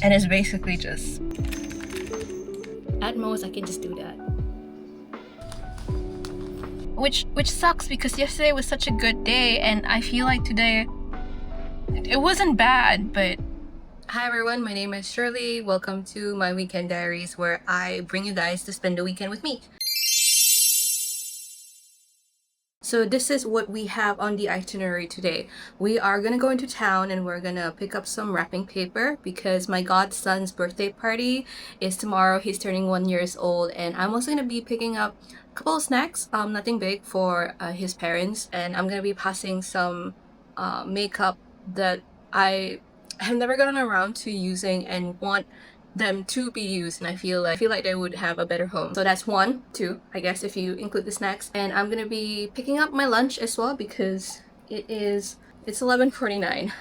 and it's basically just, at most I can just do that, which sucks because yesterday was such a good day and I feel like today it wasn't bad. But hi everyone, my name is Shirley. Welcome to my weekend diaries, where I bring you guys to spend the weekend with me. So this is what we have on the itinerary today. We are gonna go into town and we're gonna pick up some wrapping paper because my godson's birthday party is tomorrow. He's turning 1 year old, and I'm also gonna be picking up a couple of snacks, nothing big, for his parents, and I'm gonna be passing some makeup that I have never gotten around to using and want them to be used, and I feel like they would have a better home. So that's 1, 2, I guess, if you include the snacks. And I'm gonna be picking up my lunch as well because it's 11:49.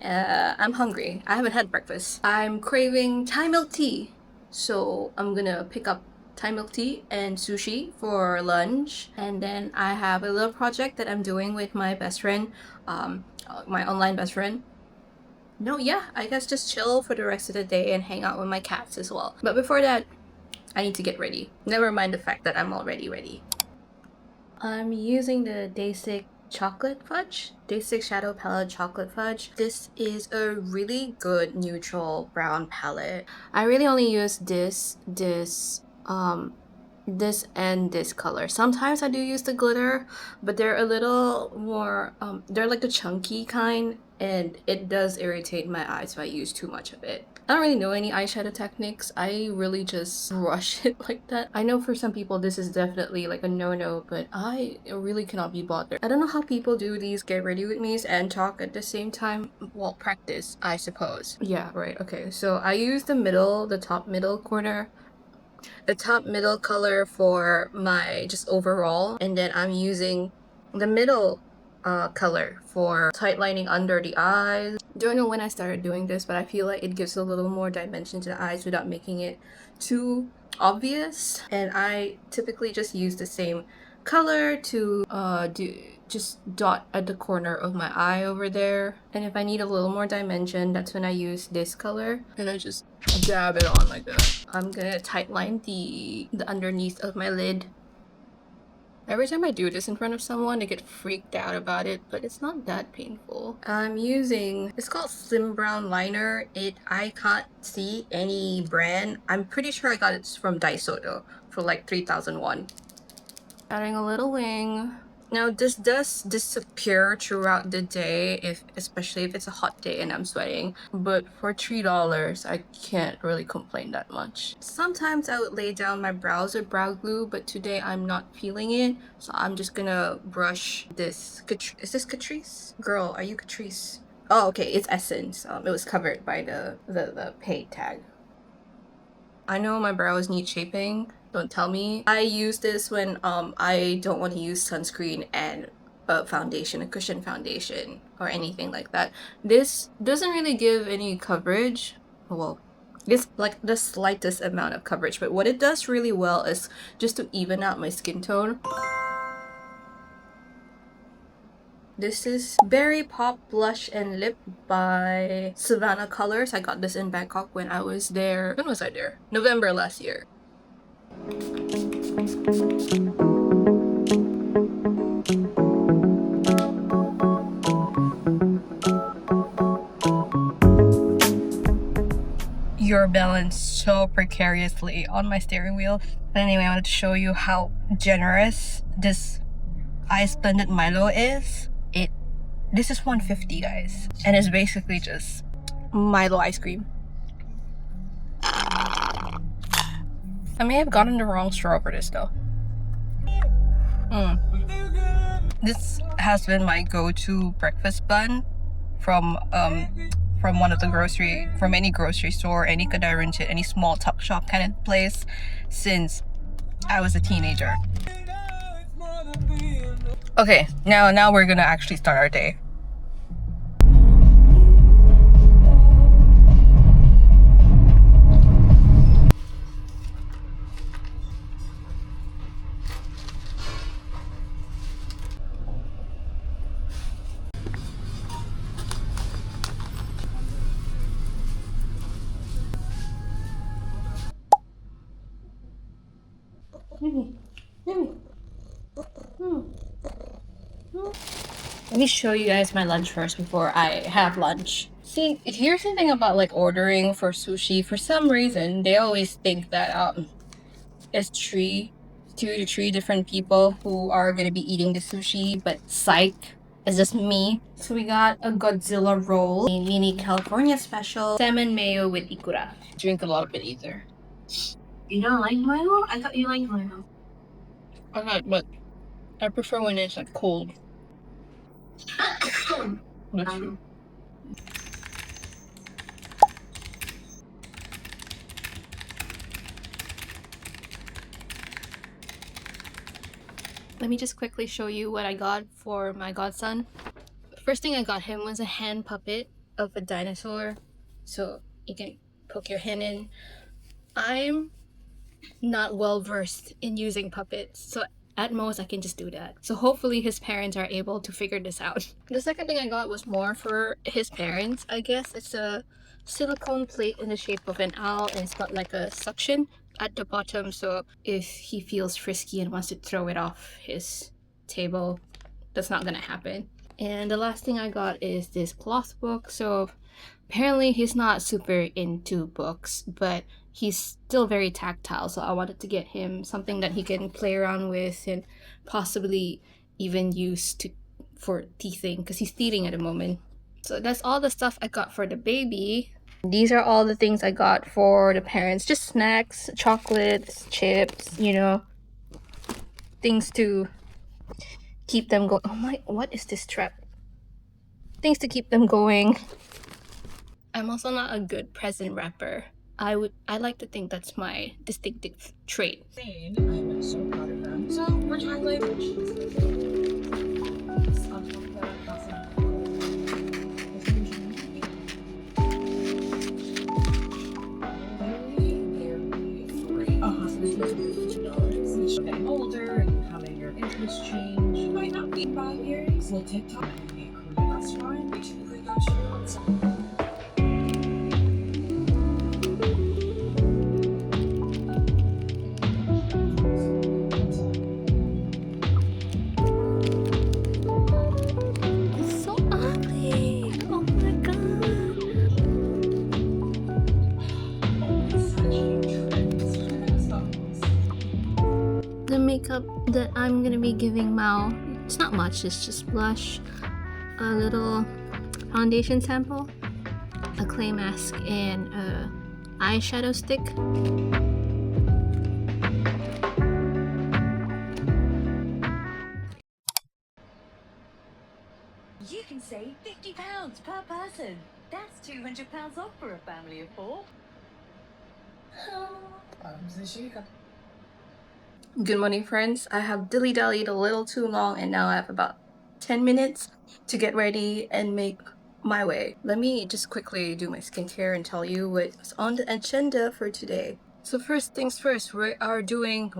I'm hungry. I haven't had breakfast. I'm craving Thai milk tea, so I'm gonna pick up Thai milk tea and sushi for lunch. And then I have a little project that I'm doing with my best friend, my online best friend. No, yeah, I guess just chill for the rest of the day and hang out with my cats as well. But before that, I need to get ready. Never mind the fact that I'm already ready. I'm using the Day6 chocolate fudge, Day6 shadow palette chocolate fudge. This is a really good neutral brown palette. I really only use this and this color. Sometimes I do use the glitter, but they're a little more they're like the chunky kind, and it does irritate my eyes if I use too much of it. I don't really know any eyeshadow techniques. I really just brush it like that. I know for some people this is definitely like a no-no, but I really cannot be bothered. I don't know how people do these get ready with me's and talk at the same time. Well, practice, I suppose. Yeah, right. Okay, so I use the top middle corner, the top middle color for my just overall, and then I'm using the middle color for tight lining under the eyes. Don't know when I started doing this, but I feel like it gives a little more dimension to the eyes without making it too obvious. And I typically just use the same color to just dot at the corner of my eye over there. And if I need a little more dimension, that's when I use this color, and I just dab it on like that. I'm gonna tight line the underneath of my lid. Every time I do this in front of someone, they get freaked out about it, but it's not that painful. I'm using, it's called Slim Brown Liner. I can't see any brand. I'm pretty sure I got it from Daiso though, for like 3,001. Adding a little wing. Now this does disappear throughout the day, especially if it's a hot day and I'm sweating, but for $3 I can't really complain that much. Sometimes I would lay down my brows with brow glue, but today I'm not feeling it, so I'm just gonna brush this. Is this Catrice? Girl, are you Catrice? Oh, okay, it's Essence. It was covered by the paid tag. I know my brows need shaping. Don't tell me. I use this when I don't want to use sunscreen and a foundation, a cushion foundation or anything like that. This doesn't really give any coverage. Well, it's like the slightest amount of coverage, but what it does really well is just to even out my skin tone. This is Berry Pop Blush and Lip by Savannah Colors. I got this in Bangkok when I was there. When was I there? November last year. You're balanced so precariously on my steering wheel. But anyway, I wanted to show you how generous this Ice Blended Milo is. This is $150, guys, and it's basically just Milo ice cream. I may have gotten the wrong straw for this though. This has been my go-to breakfast bun from one of the from any grocery store, any Kadarinchit, any small tuck shop kind of place since I was a teenager. Okay, now we're gonna actually start our day. Let me show you guys my lunch first before I have lunch. See, here's the thing about like ordering for sushi. For some reason, they always think that it's two to three different people who are gonna be eating the sushi, but psych, it's just me. So we got a Godzilla roll, a mini California special, salmon mayo with ikura. Drink a lot of it either. You don't like mayo? I thought you liked mayo. I like, but I prefer when it's like cold. That's true. Let me just quickly show you what I got for my godson. First thing I got him was a hand puppet of a dinosaur, so you can poke your hand in. I'm not well versed in using puppets, so at most I can just do that. So hopefully his parents are able to figure this out. The second thing I got was more for his parents, I guess. It's a silicone plate in the shape of an owl, and it's got like a suction at the bottom, so if he feels frisky and wants to throw it off his table, that's not gonna happen. And the last thing I got is this cloth book. So apparently he's not super into books, but he's still very tactile, so I wanted to get him something that he can play around with and possibly even use for teething, because he's teething at the moment. So that's all the stuff I got for the baby. These are all the things I got for the parents. Just snacks, chocolates, chips, you know, things to keep them going. Oh my, what is this trap? Things to keep them going. I'm also not a good present wrapper. I like to think that's my distinctive trait. I'm so proud of them. So we're trying getting older and having your interests change. It might not be 5 years. We'll TikTok and be a Korean restaurant. We typically go to Makeup that I'm gonna be giving Mao, it's not much, it's just blush, a little foundation sample, a clay mask, and a eyeshadow stick. You can save £50 per person. That's £200 off for a family of 4. Good morning, friends. I have dilly-dallied a little too long, and now I have about 10 minutes to get ready and make my way. Let me just quickly do my skincare and tell you what's on the agenda for today. So first things first, we are doing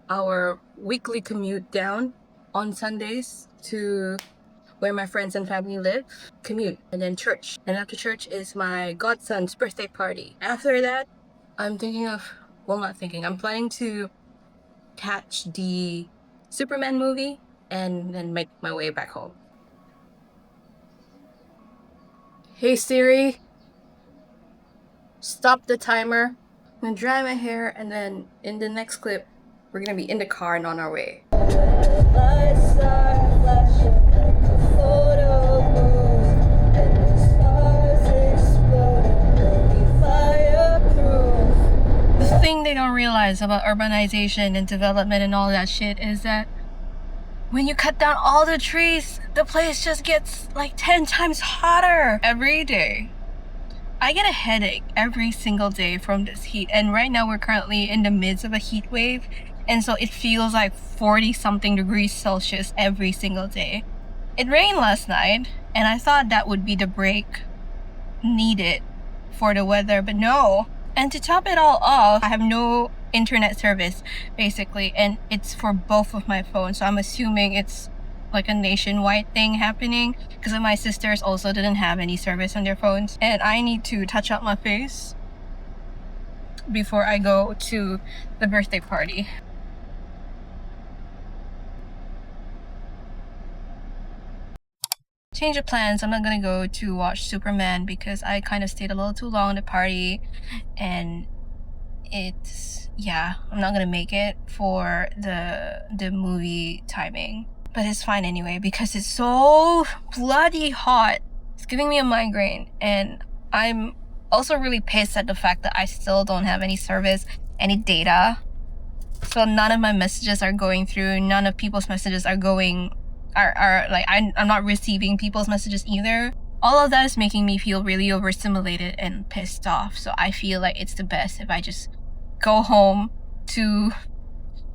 our weekly commute down on Sundays to where my friends and family live, commute, and then church. And after church is my godson's birthday party. After that, I'm planning to catch the Superman movie and then make my way back home. Hey Siri, stop the timer. I'm gonna dry my hair, and then in the next clip, we're gonna be in the car and on our way. The thing they don't realize about urbanization and development and all that shit is that when you cut down all the trees, the place just gets like 10 times hotter every day. I get a headache every single day from this heat, and right now we're currently in the midst of a heat wave, and so it feels like 40 something degrees Celsius every single day. It rained last night, and I thought that would be the break needed for the weather, but no. And to top it all off, I have no internet service basically, and it's for both of my phones, so I'm assuming it's like a nationwide thing happening, because my sisters also didn't have any service on their phones, and I need to touch up my face. before I go to the birthday party. Change of plans. I'm not gonna go to watch Superman because I kind of stayed a little too long at the party, and I'm not gonna make it for the movie timing. But it's fine anyway because it's so bloody hot. It's giving me a migraine, and I'm also really pissed at the fact that I still don't have any service, any data. So none of my messages are going through, none of people's messages are going, are like, I'm not receiving people's messages either. All of that is making me feel really overstimulated and pissed off. So I feel like it's the best if I just go home to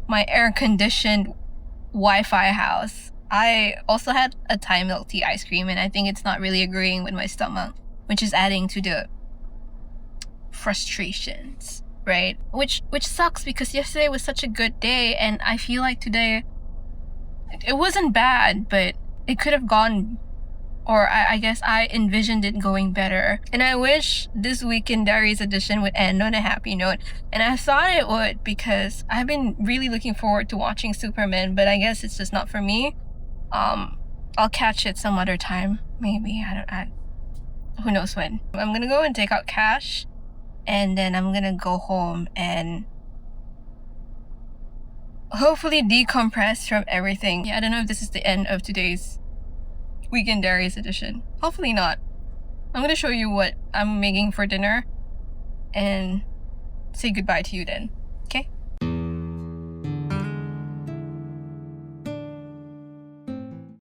my air-conditioned Wi-Fi house. I also had a Thai milk tea ice cream, and I think it's not really agreeing with my stomach, which is adding to the frustrations, right? Which sucks because yesterday was such a good day, and I feel like today it wasn't bad, but it could have gone, or I guess I envisioned it going better. And I wish this Weekend Diaries edition would end on a happy note. And I thought it would because I've been really looking forward to watching Superman, but I guess it's just not for me. I'll catch it some other time. Maybe. Who knows when. I'm gonna go and take out cash, and then I'm gonna go home and hopefully decompress from everything. Yeah, I don't know if this is the end of today's Weekend Diaries edition. Hopefully not. I'm gonna show you what I'm making for dinner and say goodbye to you then.